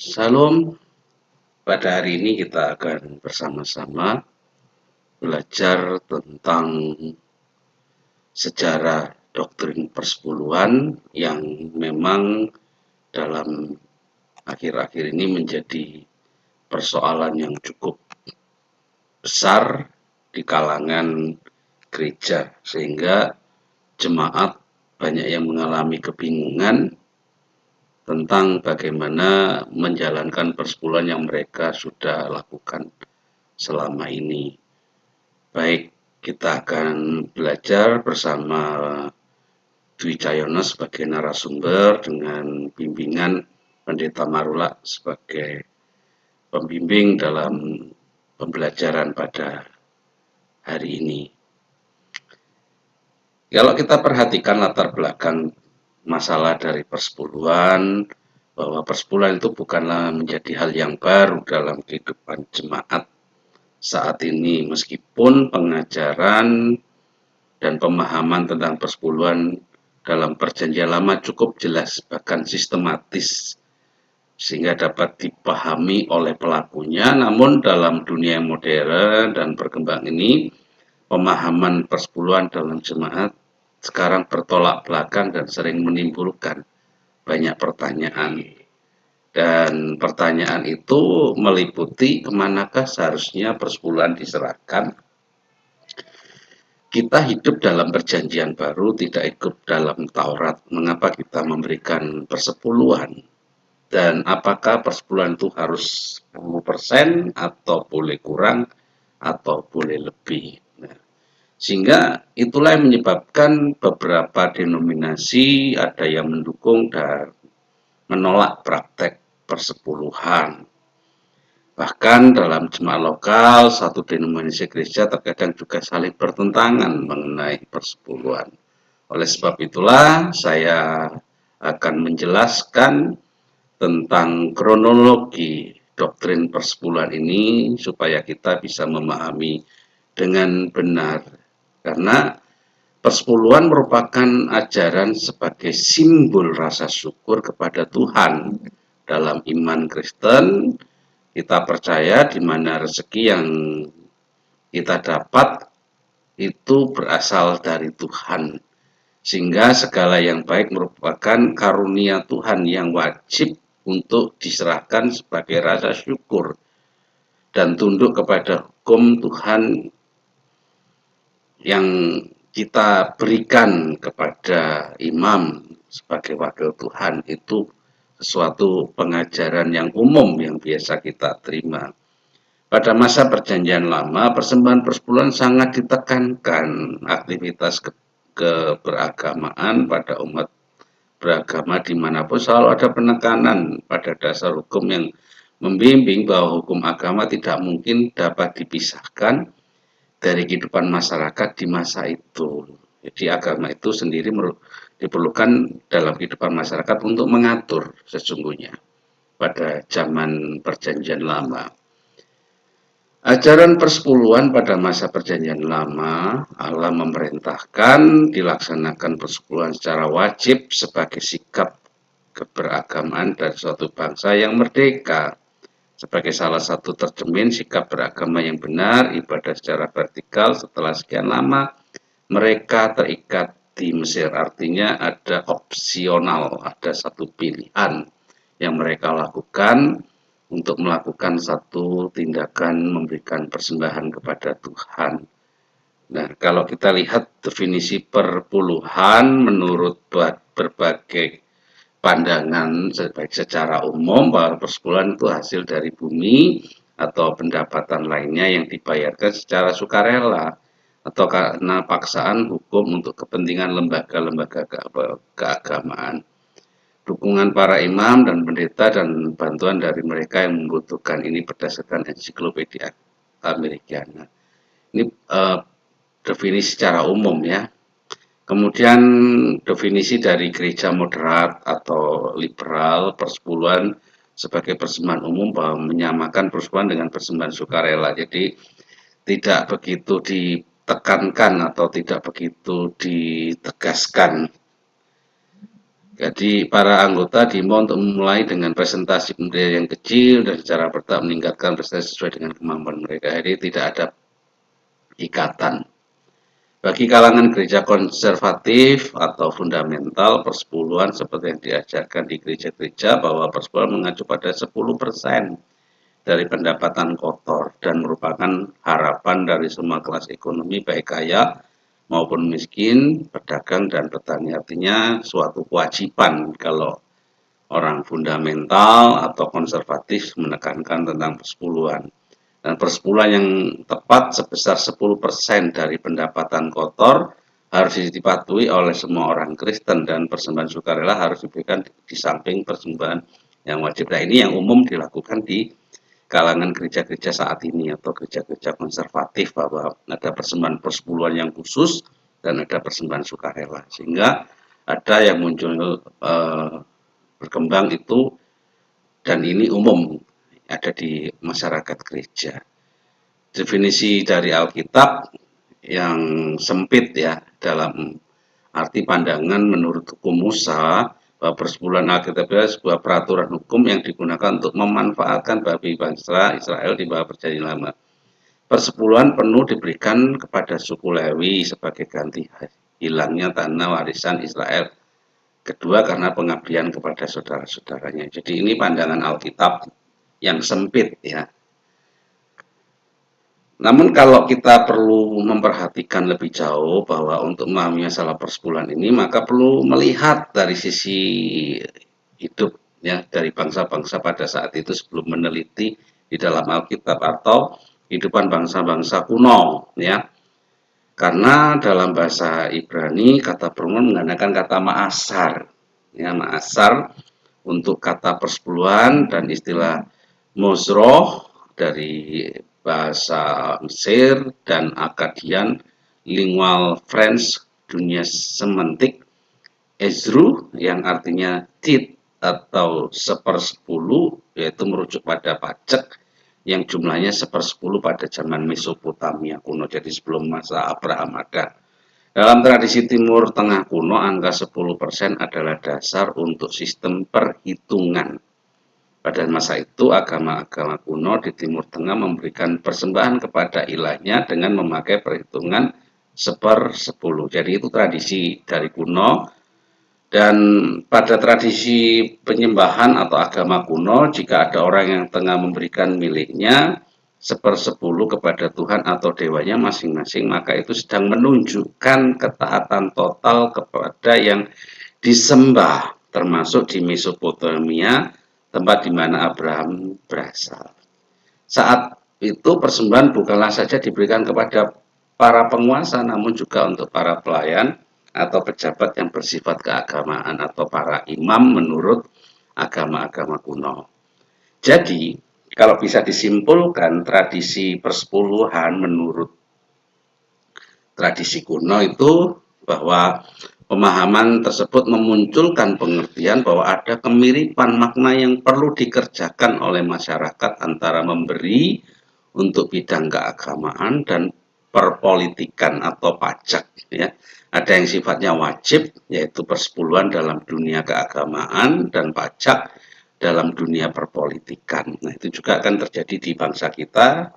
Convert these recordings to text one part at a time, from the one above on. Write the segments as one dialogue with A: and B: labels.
A: Salam, pada hari ini kita akan bersama-sama belajar tentang sejarah doktrin persepuluhan yang memang dalam akhir-akhir ini menjadi persoalan yang cukup besar di kalangan gereja, sehingga jemaat banyak yang mengalami kebingungan tentang bagaimana menjalankan persepuluhan yang mereka sudah lakukan selama ini. Baik, kita akan belajar bersama Dwi Cahyono sebagai narasumber dengan bimbingan Pendeta Marula sebagai pembimbing dalam pembelajaran pada hari ini. Kalau kita perhatikan latar belakang masalah dari persepuluhan, bahwa persepuluhan itu bukanlah menjadi hal yang baru dalam kehidupan jemaat saat ini, meskipun pengajaran dan pemahaman tentang persepuluhan dalam perjanjian lama cukup jelas, bahkan sistematis, sehingga dapat dipahami oleh pelakunya. Namun dalam dunia modern dan berkembang ini, pemahaman persepuluhan dalam jemaat sekarang bertolak belakang dan sering menimbulkan banyak pertanyaan. Dan pertanyaan itu meliputi kemanakah seharusnya persepuluhan diserahkan. Kita hidup dalam perjanjian baru, tidak ikut dalam Taurat. Mengapa kita memberikan persepuluhan? Dan apakah persepuluhan itu harus 10% atau boleh kurang atau boleh lebih? Nah, sehingga itulah yang menyebabkan beberapa denominasi ada yang mendukung dan menolak praktek persepuluhan. Bahkan dalam jemaat lokal, satu denominasi gereja terkadang juga saling bertentangan mengenai persepuluhan. Oleh sebab itulah saya akan menjelaskan tentang kronologi doktrin persepuluhan ini supaya kita bisa memahami dengan benar. Karena persepuluhan merupakan ajaran sebagai simbol rasa syukur kepada Tuhan. Dalam iman Kristen, kita percaya di mana rezeki yang kita dapat itu berasal dari Tuhan. Sehingga segala yang baik merupakan karunia Tuhan yang wajib untuk diserahkan sebagai rasa syukur dan tunduk kepada hukum Tuhan yang kita berikan kepada imam sebagai wakil Tuhan. Itu sesuatu pengajaran yang umum yang biasa kita terima. Pada masa perjanjian lama, persembahan persepuluhan sangat ditekankan. Aktivitas keberagamaan pada umat beragama dimanapun selalu ada penekanan pada dasar hukum yang membimbing bahwa hukum agama tidak mungkin dapat dipisahkan dari kehidupan masyarakat di masa itu. Jadi agama itu sendiri diperlukan dalam kehidupan masyarakat untuk mengatur sesungguhnya pada zaman perjanjian lama. Ajaran persepuluhan pada masa perjanjian lama, Allah memerintahkan dilaksanakan persepuluhan secara wajib sebagai sikap keberagamaan dari suatu bangsa yang merdeka. Sebagai salah satu tercermin sikap beragama yang benar, ibadah secara vertikal setelah sekian lama, mereka terikat di Mesir. Artinya ada opsional, ada satu pilihan yang mereka lakukan untuk melakukan satu tindakan memberikan persembahan kepada Tuhan. Nah, kalau kita lihat definisi perpuluhan menurut berbagai pandangan baik secara umum bahwa persepuluhan itu hasil dari bumi atau pendapatan lainnya yang dibayarkan secara sukarela atau karena paksaan hukum untuk kepentingan lembaga-lembaga keagamaan. Dukungan para imam dan pendeta dan bantuan dari mereka yang membutuhkan ini berdasarkan ensiklopedia Americana. Ini definisi secara umum ya. Kemudian definisi dari gereja moderat atau liberal persepuluhan sebagai persembahan umum bahwa menyamakan persepuluhan dengan persembahan sukarela. Jadi tidak begitu ditekankan atau tidak begitu ditegaskan Jadi para anggota diimbau untuk memulai dengan presentasi pemberian yang kecil dan secara bertahap meningkatkan prestasi sesuai dengan kemampuan mereka. Jadi tidak ada ikatan. Bagi kalangan gereja konservatif atau fundamental, persepuluhan seperti yang diajarkan di gereja-gereja bahwa persepuluhan mengacu pada 10% dari pendapatan kotor dan merupakan harapan dari semua kelas ekonomi baik kaya maupun miskin, pedagang dan petani. Artinya suatu kewajiban kalau orang fundamental atau konservatif menekankan tentang persepuluhan. Dan persepuluhan yang tepat sebesar 10% dari pendapatan kotor harus dipatuhi oleh semua orang Kristen dan persembahan sukarela harus diberikan di samping persembahan yang wajib. Nah, ini yang umum dilakukan di kalangan gereja-gereja saat ini atau gereja-gereja konservatif bahwa ada persembahan persepuluhan yang khusus dan ada persembahan sukarela. Sehingga ada yang muncul berkembang itu dan ini umum ada di masyarakat gereja. Definisi dari Alkitab yang sempit ya dalam arti pandangan menurut hukum Musa bahwa persepuluhan Alkitab adalah sebuah peraturan hukum yang digunakan untuk memanfaatkan bagi bangsa Israel di bawah perjanjian lama. Persepuluhan penuh diberikan kepada suku Lewi sebagai ganti hilangnya tanah warisan Israel. Kedua karena pengabdian kepada saudara-saudaranya. Jadi ini pandangan Alkitab yang sempit ya. Namun kalau kita perlu memperhatikan lebih jauh bahwa untuk memahami masalah persepuluhan ini maka perlu melihat dari sisi hidup ya dari bangsa-bangsa pada saat itu sebelum meneliti di dalam Alkitab atau kehidupan bangsa-bangsa kuno ya. Karena dalam bahasa Ibrani kata persepuluhan menggunakan kata ma'asar. Ya, ma'asar untuk kata persepuluhan dan istilah mozroh dari bahasa Mesir dan Akkadian lingual French dunia semantik Ezru yang artinya tit atau sepersepuluh yaitu merujuk pada pajak yang jumlahnya sepersepuluh pada zaman Mesopotamia kuno jadi sebelum masa Abraham ada. Dalam tradisi Timur Tengah kuno, angka 10% adalah dasar untuk sistem perhitungan. Pada masa itu, agama-agama kuno di Timur Tengah memberikan persembahan kepada ilahnya dengan memakai perhitungan 1/10. Jadi itu tradisi dari kuno. Dan pada tradisi penyembahan atau agama kuno, jika ada orang yang tengah memberikan miliknya, 1/10 kepada Tuhan atau dewanya masing-masing, maka itu sedang menunjukkan ketaatan total kepada yang disembah, termasuk di Mesopotamia, tempat di mana Abraham berasal. Saat itu persembahan bukanlah saja diberikan kepada para penguasa, namun juga untuk para pelayan atau pejabat yang bersifat keagamaan atau para imam menurut agama-agama kuno. Jadi, kalau bisa disimpulkan tradisi persepuluhan menurut tradisi kuno itu bahwa pemahaman tersebut memunculkan pengertian bahwa ada kemiripan makna yang perlu dikerjakan oleh masyarakat antara memberi untuk bidang keagamaan dan perpolitikan atau pajak ya. Ada yang sifatnya wajib yaitu persepuluhan dalam dunia keagamaan dan pajak dalam dunia perpolitikan. Nah, itu juga akan terjadi di bangsa kita.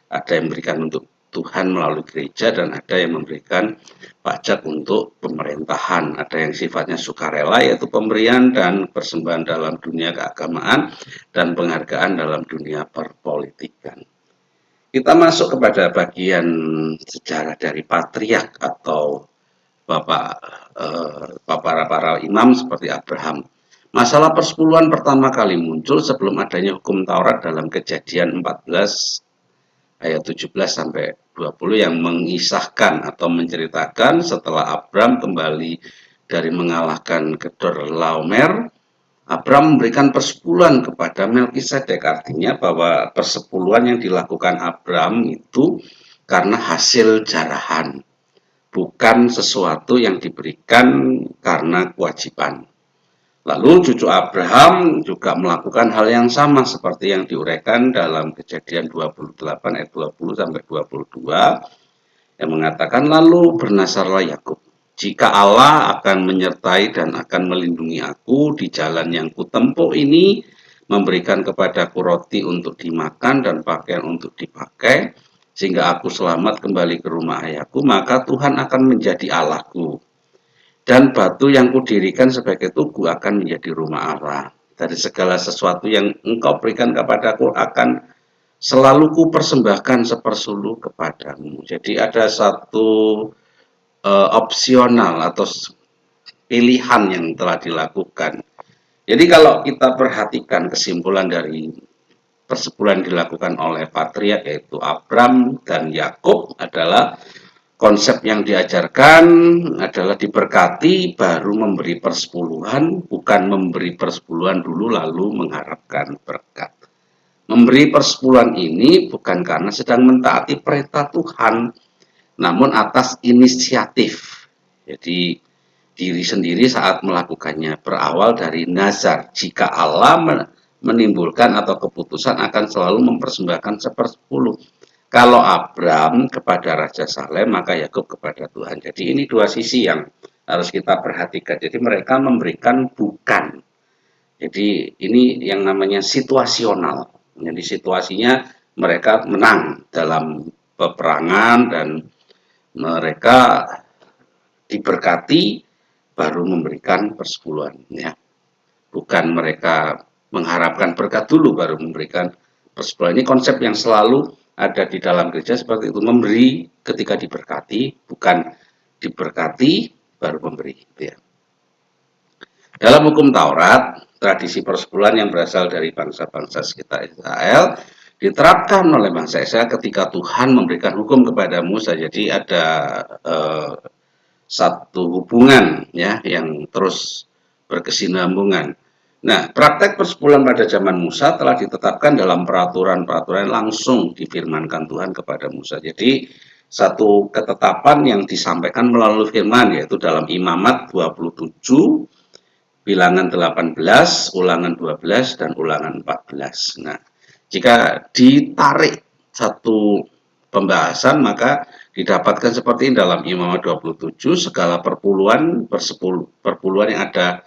A: Ada yang memberikan untuk Tuhan melalui gereja dan ada yang memberikan pajak untuk pemerintahan. Ada yang sifatnya sukarela yaitu pemberian dan persembahan dalam dunia keagamaan dan penghargaan dalam dunia perpolitikan. Kita masuk kepada bagian sejarah dari patriark atau para imam seperti Abraham. Masalah persepuluhan pertama kali muncul sebelum adanya hukum Taurat dalam Kejadian 14 ayat 17 sampai 20 yang mengisahkan atau menceritakan setelah Abram kembali dari mengalahkan Kedorlaomer, Abram memberikan persepuluhan kepada Melkisedek. Artinya bahwa persepuluhan yang dilakukan Abram itu karena hasil jarahan, bukan sesuatu yang diberikan karena kewajiban. Lalu cucu Abraham juga melakukan hal yang sama seperti yang diuraikan dalam Kejadian 28 ayat 20 sampai 22 yang mengatakan lalu bernasarlah Yakub Jika Allah akan menyertai dan akan melindungi aku di jalan yang kutempuh ini, memberikan kepadaku roti untuk dimakan dan pakaian untuk dipakai, sehingga aku selamat kembali ke rumah ayahku, maka Tuhan akan menjadi Allahku. Dan batu yang kudirikan sebagai tugu akan menjadi rumah Allah. Dari segala sesuatu yang engkau berikan kepadaku akan selalu kupersembahkan sepersuluh kepadamu. Jadi ada satu opsional atau pilihan yang telah dilakukan. Jadi kalau kita perhatikan kesimpulan dari persepuluhan dilakukan oleh patriark yaitu Abram dan Yakub adalah konsep yang diajarkan adalah diberkati baru memberi persepuluhan, bukan memberi persepuluhan dulu lalu mengharapkan berkat. Memberi persepuluhan ini bukan karena sedang mentaati perintah Tuhan, namun atas inisiatif. Jadi diri sendiri saat melakukannya berawal dari nazar. Jika Allah menimbulkan atau keputusan akan selalu mempersembahkan sepersepuluh. Kalau Abram kepada Raja Saleh, maka Yakub kepada Tuhan. Jadi ini dua sisi yang harus kita perhatikan. Jadi mereka memberikan bukan. Jadi ini yang namanya situasional. Jadi situasinya mereka menang dalam peperangan dan mereka diberkati baru memberikan persepuluhan, ya. Bukan mereka mengharapkan berkat dulu baru memberikan persepuluhan. Ini konsep yang selalu ada di dalam gereja seperti itu, memberi ketika diberkati, bukan diberkati baru memberi, ya. Dalam hukum Taurat, tradisi persepuluhan yang berasal dari bangsa-bangsa sekitar Israel diterapkan oleh bangsa Israel ketika Tuhan memberikan hukum kepada Musa. Jadi ada satu hubungan, ya, yang terus berkesinambungan. Nah, praktek persepuluhan pada zaman Musa telah ditetapkan dalam peraturan-peraturan langsung difirmankan Tuhan kepada Musa. Jadi satu ketetapan yang disampaikan melalui firman yaitu dalam Imamat 27, Bilangan 18, Ulangan 12 dan Ulangan 14. Nah, jika ditarik satu pembahasan maka didapatkan seperti ini dalam Imamat 27, segala perpuluhan yang ada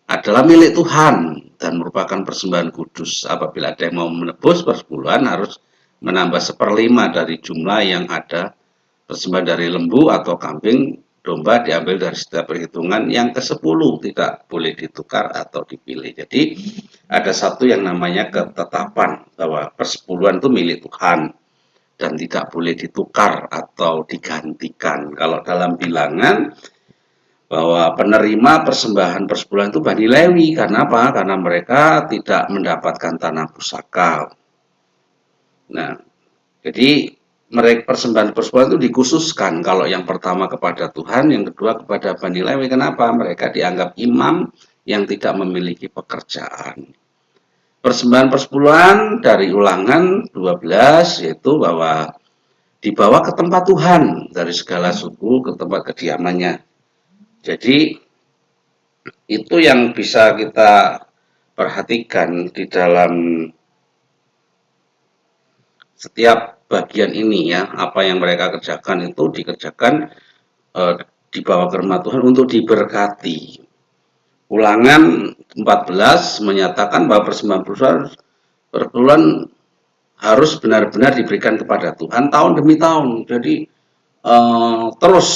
A: adalah milik Tuhan dan merupakan persembahan kudus. Apabila ada yang mau menebus persepuluhan harus menambah 1/5 dari jumlah yang ada. Persembahan dari lembu atau kambing domba diambil dari setiap perhitungan, yang ke-10 tidak boleh ditukar atau dipilih. Jadi ada satu yang namanya ketetapan bahwa persepuluhan itu milik Tuhan dan tidak boleh ditukar atau digantikan. Kalau dalam bilangan bahwa penerima persembahan persepuluhan itu Bani Lewi. Karena apa? Karena mereka tidak mendapatkan tanah pusaka. Nah, jadi mereka persembahan persepuluhan itu dikhususkan. Kalau yang pertama kepada Tuhan, yang kedua kepada Bani Lewi. Kenapa? Mereka dianggap imam yang tidak memiliki pekerjaan. Persembahan persepuluhan dari Ulangan 12 yaitu bahwa dibawa ke tempat Tuhan dari segala suku ke tempat kediamannya. Jadi itu yang bisa kita perhatikan di dalam setiap bagian ini, ya. Apa yang mereka kerjakan itu dikerjakan dibawa ke rumah Tuhan untuk diberkati. Ulangan 14 menyatakan bahwa persembahan persepuluhan harus benar-benar diberikan kepada Tuhan tahun demi tahun. Jadi terus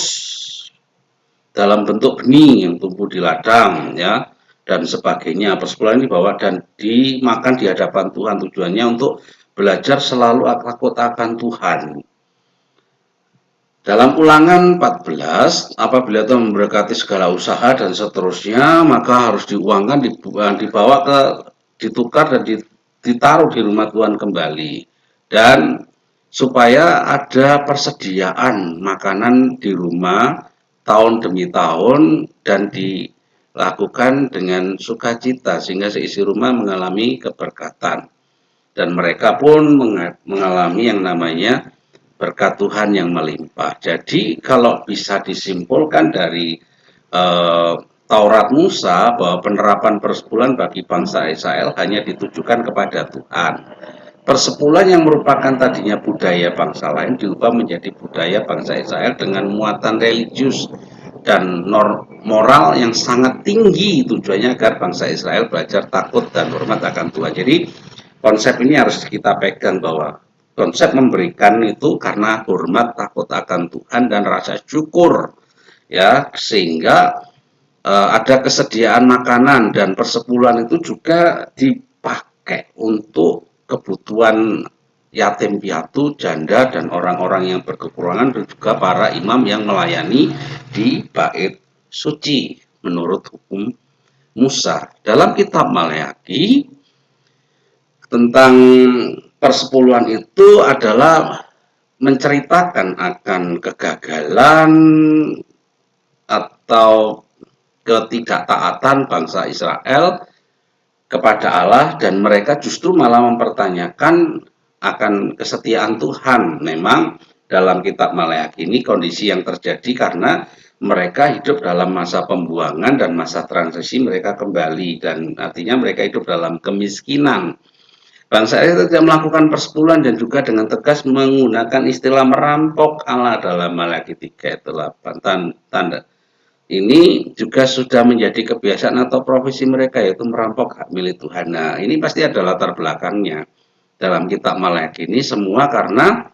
A: dalam bentuk benih yang tumbuh di ladang, ya, dan sebagainya. Persepuluhan dibawa dan dimakan di hadapan Tuhan. Tujuannya untuk belajar selalu akan Tuhan. Dalam Ulangan 14, apabila Tuhan memberkati segala usaha dan seterusnya, maka harus diuangkan, dibawa ke, ditukar dan ditaruh di rumah Tuhan kembali. Dan supaya ada persediaan makanan di rumah tahun demi tahun dan dilakukan dengan sukacita sehingga seisi rumah mengalami keberkatan. Dan mereka pun mengalami yang namanya berkat Tuhan yang melimpah. Jadi kalau bisa disimpulkan dari Taurat Musa bahwa penerapan persepuluhan bagi bangsa Israel hanya ditujukan kepada Tuhan. Persepuluhan yang merupakan tadinya budaya bangsa lain diubah menjadi budaya bangsa Israel dengan muatan religius dan moral yang sangat tinggi, tujuannya agar bangsa Israel belajar takut dan hormat akan Tuhan. Jadi konsep ini harus kita pegang, bahwa konsep memberikan itu karena hormat, takut akan Tuhan dan rasa syukur, ya, sehingga ada kesediaan makanan dan persepuluhan itu juga dipakai untuk kebutuhan yatim piatu, janda, dan orang-orang yang berkekurangan, dan juga para imam yang melayani di bait suci menurut hukum Musa. Dalam kitab Maleakhi tentang persepuluhan itu adalah menceritakan akan kegagalan atau ketidaktaatan bangsa Israel kepada Allah, dan mereka justru malah mempertanyakan akan kesetiaan Tuhan. Memang dalam kitab Maleakhi ini kondisi yang terjadi karena mereka hidup dalam masa pembuangan dan masa transisi, mereka kembali, dan artinya mereka hidup dalam kemiskinan. Bangsa Israel tidak melakukan persepuluhan dan juga dengan tegas menggunakan istilah merampok Allah dalam Maleakhi 3 ayat 8. Tanda ini juga sudah menjadi kebiasaan atau profesi mereka, yaitu merampok hak milik Tuhan. Nah, ini pasti ada latar belakangnya dalam kitab Maleakhi ini semua karena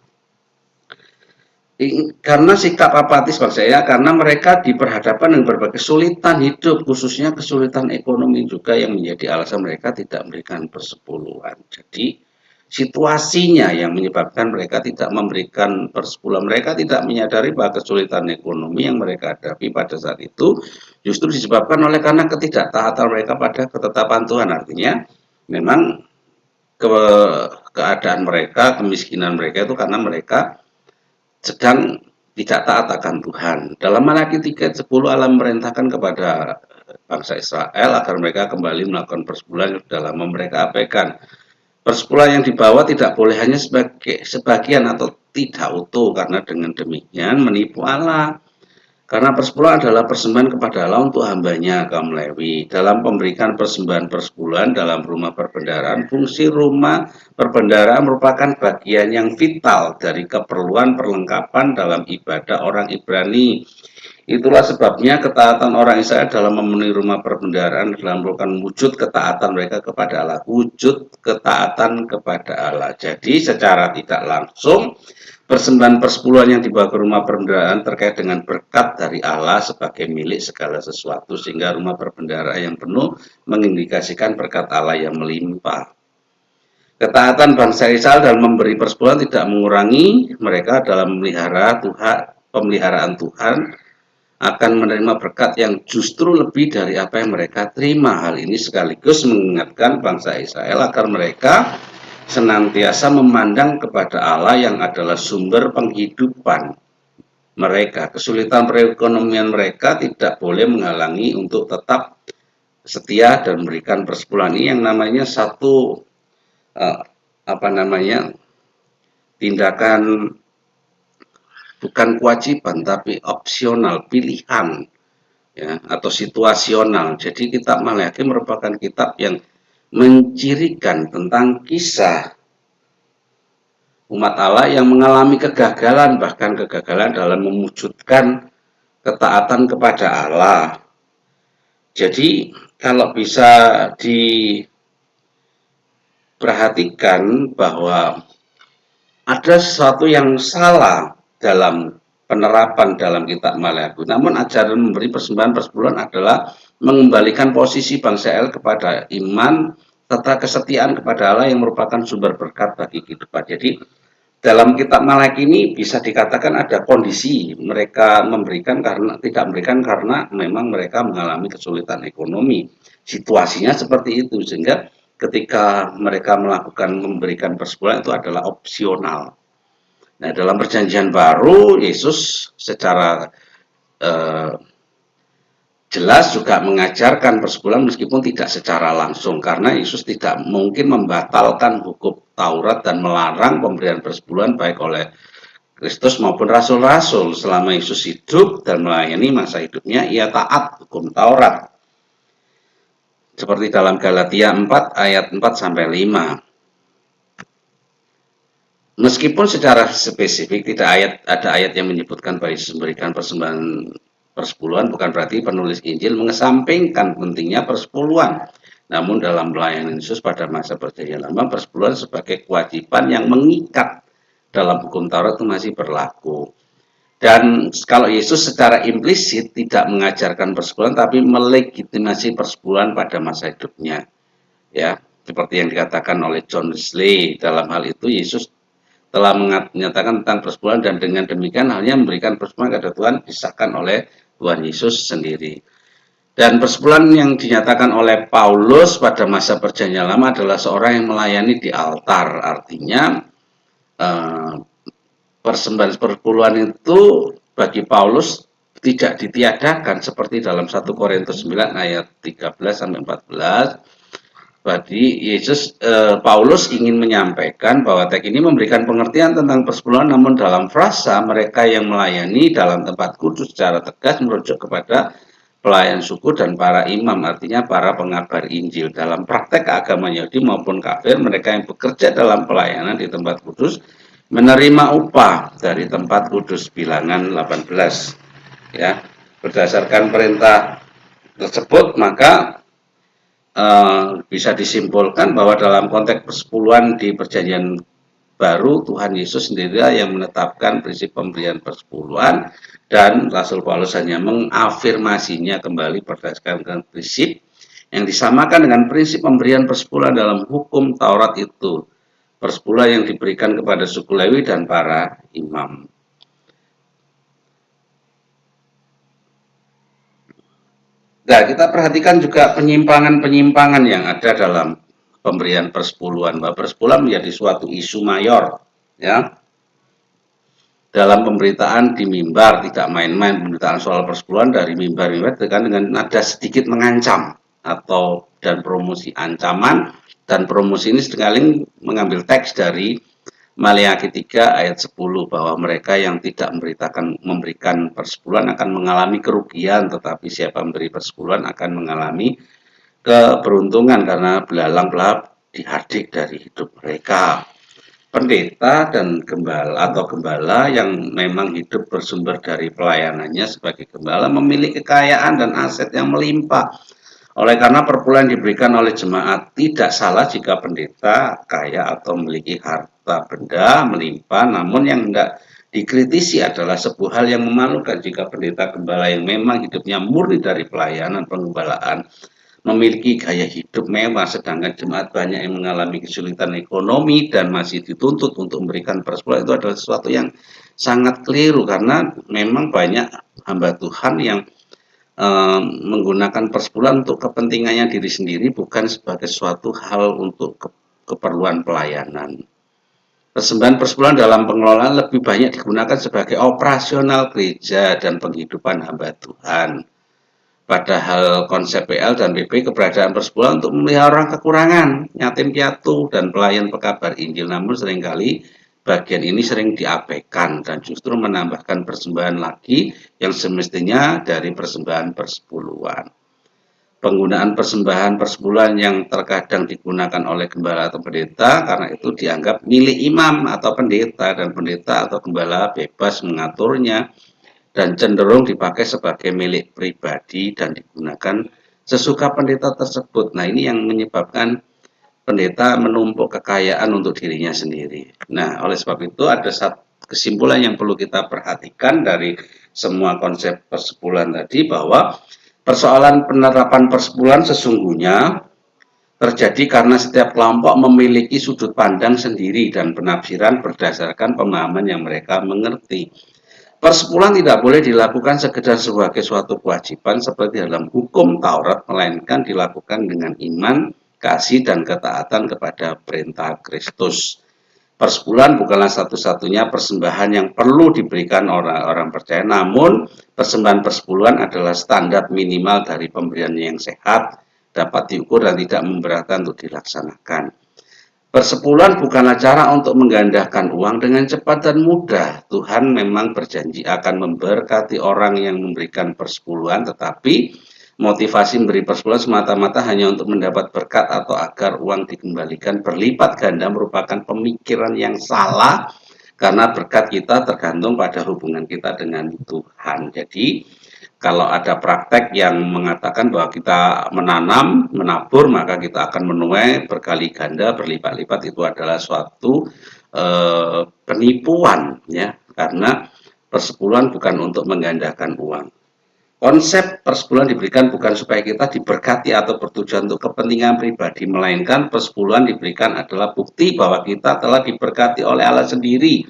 A: sikap apatis bangsa ya, karena mereka diperhadapkan dengan berbagai kesulitan hidup, khususnya kesulitan ekonomi juga yang menjadi alasan mereka tidak memberikan persepuluhan. Jadi situasinya yang menyebabkan mereka tidak memberikan persepuluhan, mereka tidak menyadari bahwa kesulitan ekonomi yang mereka hadapi pada saat itu justru disebabkan oleh karena ketidaktaatan mereka pada ketetapan Tuhan. Artinya memang keadaan mereka, kemiskinan mereka itu karena mereka sedang tidak taat akan Tuhan. Dalam Maleakhi 3:10 Allah memerintahkan kepada bangsa Israel agar mereka kembali melakukan persepuluhan dalam mereka abaikan. Persepuluhan yang dibawa tidak boleh hanya sebagian atau tidak utuh, karena dengan demikian menipu Allah. Karena persepuluhan adalah persembahan kepada Allah untuk hambanya kaum Lewi. Dalam memberikan persembahan persepuluhan dalam rumah perbendaharaan, fungsi rumah perbendaharaan merupakan bagian yang vital dari keperluan perlengkapan dalam ibadah orang Ibrani. Itulah sebabnya ketaatan orang Israel dalam memenuhi rumah perbendaharaan adalah merupakan wujud ketaatan mereka kepada Allah. Wujud ketaatan kepada Allah. Jadi secara tidak langsung persembahan persepuluhan yang dibawa ke rumah perbendaharaan terkait dengan berkat dari Allah sebagai milik segala sesuatu, sehingga rumah perbendaharaan yang penuh mengindikasikan berkat Allah yang melimpah. Ketaatan bangsa Israel dalam memberi persepuluhan tidak mengurangi mereka dalam memelihara pemeliharaan Tuhan, akan menerima berkat yang justru lebih dari apa yang mereka terima. Hal ini sekaligus mengingatkan bangsa Israel agar mereka senantiasa memandang kepada Allah yang adalah sumber penghidupan mereka. Kesulitan perekonomian mereka tidak boleh menghalangi untuk tetap setia dan memberikan persepuluhan. Ini yang namanya satu tindakan bukan kewajiban tapi opsional, pilihan, ya, atau situasional. Jadi kitab Maleakhi merupakan kitab yang mencirikan tentang kisah umat Allah yang mengalami kegagalan, bahkan kegagalan dalam mewujudkan ketaatan kepada Allah. Jadi kalau bisa diperhatikan bahwa ada sesuatu yang salah dalam penerapan dalam kitab Maleakhi. Namun ajaran memberi persembahan persepuluhan adalah mengembalikan posisi bangsa Israel kepada iman serta kesetiaan kepada Allah yang merupakan sumber berkat bagi kehidupan. Jadi dalam kitab Maleakhi ini bisa dikatakan ada kondisi mereka tidak memberikan karena memang mereka mengalami kesulitan ekonomi. Situasinya seperti itu, sehingga ketika mereka memberikan persepuluhan itu adalah opsional. Nah, dalam perjanjian baru Yesus secara jelas juga mengajarkan persepuluhan meskipun tidak secara langsung, karena Yesus tidak mungkin membatalkan hukum Taurat dan melarang pemberian persepuluhan baik oleh Kristus maupun rasul-rasul. Selama Yesus hidup dan melayani masa hidupnya, ia taat hukum Taurat. Seperti dalam Galatia 4 ayat 4 sampai 5. Meskipun secara spesifik tidak ada ayat yang menyebutkan bahwa Yesus memberikan persembahan persepuluhan bukan berarti penulis Injil mengesampingkan pentingnya persepuluhan. Namun dalam pelayanan Yesus pada masa Perjanjian Lama, persepuluhan sebagai kewajiban yang mengikat dalam hukum Taurat itu masih berlaku. Dan kalau Yesus secara implisit tidak mengajarkan persepuluhan, tapi melegitimasi persepuluhan pada masa hidupnya. Ya, seperti yang dikatakan oleh John Wesley, dalam hal itu Yesus telah menyatakan tentang persepuluhan dan dengan demikian halnya memberikan persepuluhan kepada Tuhan disahkan oleh Tuhan Yesus sendiri. Dan persepuluhan yang dinyatakan oleh Paulus pada masa Perjanjian Lama adalah seorang yang melayani di altar. Artinya persembahan persepuluhan itu bagi Paulus tidak ditiadakan seperti dalam 1 Korintus 9 ayat 13 sampai 14. Bagi Yesus, Paulus ingin menyampaikan bahwa teks ini memberikan pengertian tentang persepuluhan, namun dalam frasa mereka yang melayani dalam tempat kudus secara tegas merujuk kepada pelayan suku dan para imam, artinya para pengabar Injil. Dalam praktek keagamaan Yahudi maupun kafir, mereka yang bekerja dalam pelayanan di tempat kudus menerima upah dari tempat kudus. Bilangan 18. Ya, berdasarkan perintah tersebut maka bisa disimpulkan bahwa dalam konteks persepuluhan di Perjanjian Baru, Tuhan Yesus sendiri yang menetapkan prinsip pemberian persepuluhan, dan Rasul Paulus hanya mengafirmasinya kembali berdasarkan prinsip yang disamakan dengan prinsip pemberian persepuluhan dalam hukum Taurat itu, persepuluhan yang diberikan kepada suku Lewi dan para imam. Nah, kita perhatikan juga penyimpangan-penyimpangan yang ada dalam pemberian persepuluhan. Bahwa persepuluhan menjadi suatu isu mayor, ya. Dalam pemberitaan di mimbar, tidak main-main pemberitaan soal persepuluhan dari mimbar-mimbar dengan nada sedikit mengancam atau dan promosi ancaman, dan promosi ini sekali mengambil teks dari Maleakhi 3 ayat 10 bahwa mereka yang tidak memberikan persepuluhan akan mengalami kerugian, tetapi siapa memberi persepuluhan akan mengalami keberuntungan karena belalang dihardik dari hidup mereka. Pendeta dan gembala yang memang hidup bersumber dari pelayanannya sebagai gembala memiliki kekayaan dan aset yang melimpah. Oleh karena perpuluhan diberikan oleh jemaat, tidak salah jika pendeta kaya atau memiliki harta benda melimpah, namun yang tidak dikritisi adalah sebuah hal yang memalukan jika pendeta gembala yang memang hidupnya murni dari pelayanan penggembalaan memiliki gaya hidup mewah, sedangkan jemaat banyak yang mengalami kesulitan ekonomi dan masih dituntut untuk memberikan persepuluhan. Itu adalah sesuatu yang sangat keliru, karena memang banyak hamba Tuhan yang menggunakan persepuluhan untuk kepentingannya diri sendiri, bukan sebagai suatu hal untuk keperluan pelayanan. Persembahan persepuluhan dalam pengelolaan lebih banyak digunakan sebagai operasional gereja dan penghidupan hamba Tuhan. Padahal konsep PL dan PP keberadaan persepuluhan untuk memelihara orang kekurangan, yatim piatu, dan pelayan pekabar Injil. Namun seringkali bagian ini sering diabaikan dan justru menambahkan persembahan lagi yang semestinya dari persembahan persepuluhan. Penggunaan persembahan persepuluhan yang terkadang digunakan oleh gembala atau pendeta karena itu dianggap milik imam atau pendeta, dan pendeta atau gembala bebas mengaturnya dan cenderung dipakai sebagai milik pribadi dan digunakan sesuka pendeta tersebut. Nah, ini yang menyebabkan pendeta menumpuk kekayaan untuk dirinya sendiri. Nah, oleh sebab itu ada satu kesimpulan yang perlu kita perhatikan dari semua konsep persepuluhan tadi, bahwa persoalan penerapan persepuluhan sesungguhnya terjadi karena setiap kelompok memiliki sudut pandang sendiri dan penafsiran berdasarkan pemahaman yang mereka mengerti. Persepuluhan tidak boleh dilakukan sekedar sebagai suatu kewajiban seperti dalam hukum Taurat, melainkan dilakukan dengan iman, kasih, dan ketaatan kepada perintah Kristus. Persepuluhan bukanlah satu-satunya persembahan yang perlu diberikan orang-orang percaya, namun persembahan persepuluhan adalah standar minimal dari pemberian yang sehat, dapat diukur dan tidak memberatkan untuk dilaksanakan. Persepuluhan bukanlah cara untuk menggandakan uang dengan cepat dan mudah. Tuhan memang berjanji akan memberkati orang yang memberikan persepuluhan, tetapi motivasi memberi persepuluhan semata-mata hanya untuk mendapat berkat atau agar uang dikembalikan berlipat ganda merupakan pemikiran yang salah, karena berkat kita tergantung pada hubungan kita dengan Tuhan. Jadi kalau ada praktek yang mengatakan bahwa kita menanam, menabur, maka kita akan menuai berkali ganda, berlipat-lipat, itu adalah suatu penipuan, ya, karena persepuluhan bukan untuk menggandakan uang. Konsep persepuluhan diberikan bukan supaya kita diberkati atau bertujuan untuk kepentingan pribadi, melainkan persepuluhan diberikan adalah bukti bahwa kita telah diberkati oleh Allah sendiri.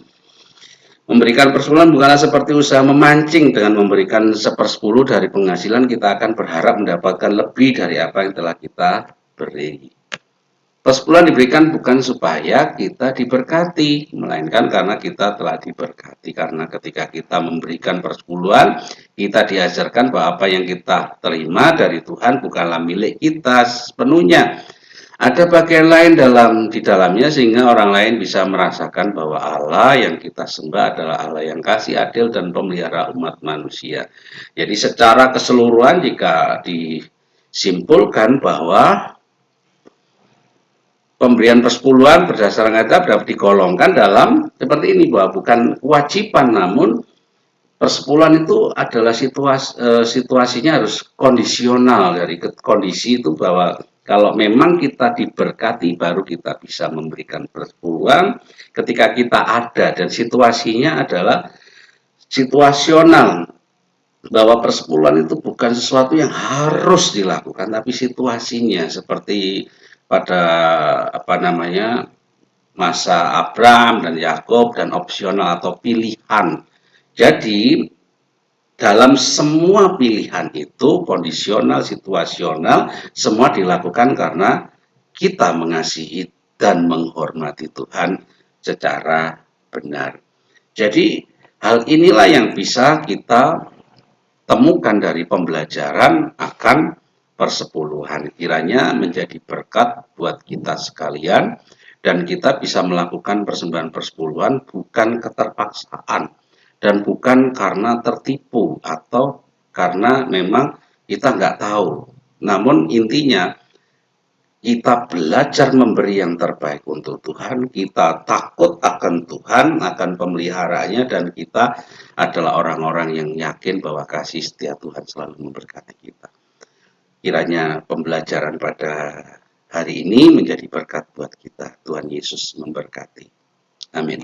A: Memberikan persepuluhan bukanlah seperti usaha memancing. Dengan memberikan 1/10 dari penghasilan, kita akan berharap mendapatkan lebih dari apa yang telah kita beri. Persepuluhan diberikan bukan supaya kita diberkati, melainkan karena kita telah diberkati. Karena ketika kita memberikan persepuluhan, kita diajarkan bahwa apa yang kita terima dari Tuhan bukanlah milik kita sepenuhnya. Ada bagian lain di dalamnya, sehingga orang lain bisa merasakan bahwa Allah yang kita sembah adalah Allah yang kasih, adil, dan pemelihara umat manusia. Jadi secara keseluruhan jika disimpulkan bahwa pemberian persepuluhan berdasarkan kitab dapat digolongkan dalam seperti ini, bahwa bukan kewajiban, namun persepuluhan itu adalah situasinya harus kondisional. Dari kondisi itu bahwa kalau memang kita diberkati baru kita bisa memberikan persepuluhan. Ketika kita ada dan situasinya adalah situasional, bahwa persepuluhan itu bukan sesuatu yang harus dilakukan, tapi situasinya seperti pada masa Abraham dan Yakub, dan opsional atau pilihan. Jadi dalam semua pilihan itu kondisional, situasional, semua dilakukan karena kita mengasihi dan menghormati Tuhan secara benar. Jadi hal inilah yang bisa kita temukan dari pembelajaran akan persepuluhan. Kiranya menjadi berkat buat kita sekalian, dan kita bisa melakukan persembahan persepuluhan bukan keterpaksaan dan bukan karena tertipu atau karena memang kita nggak tahu. Namun intinya kita belajar memberi yang terbaik untuk Tuhan, kita takut akan Tuhan, akan pemeliharaannya, dan kita adalah orang-orang yang yakin bahwa kasih setia Tuhan selalu memberkati kita. Kiranya pembelajaran pada hari ini menjadi berkat buat kita. Tuhan Yesus memberkati. Amin.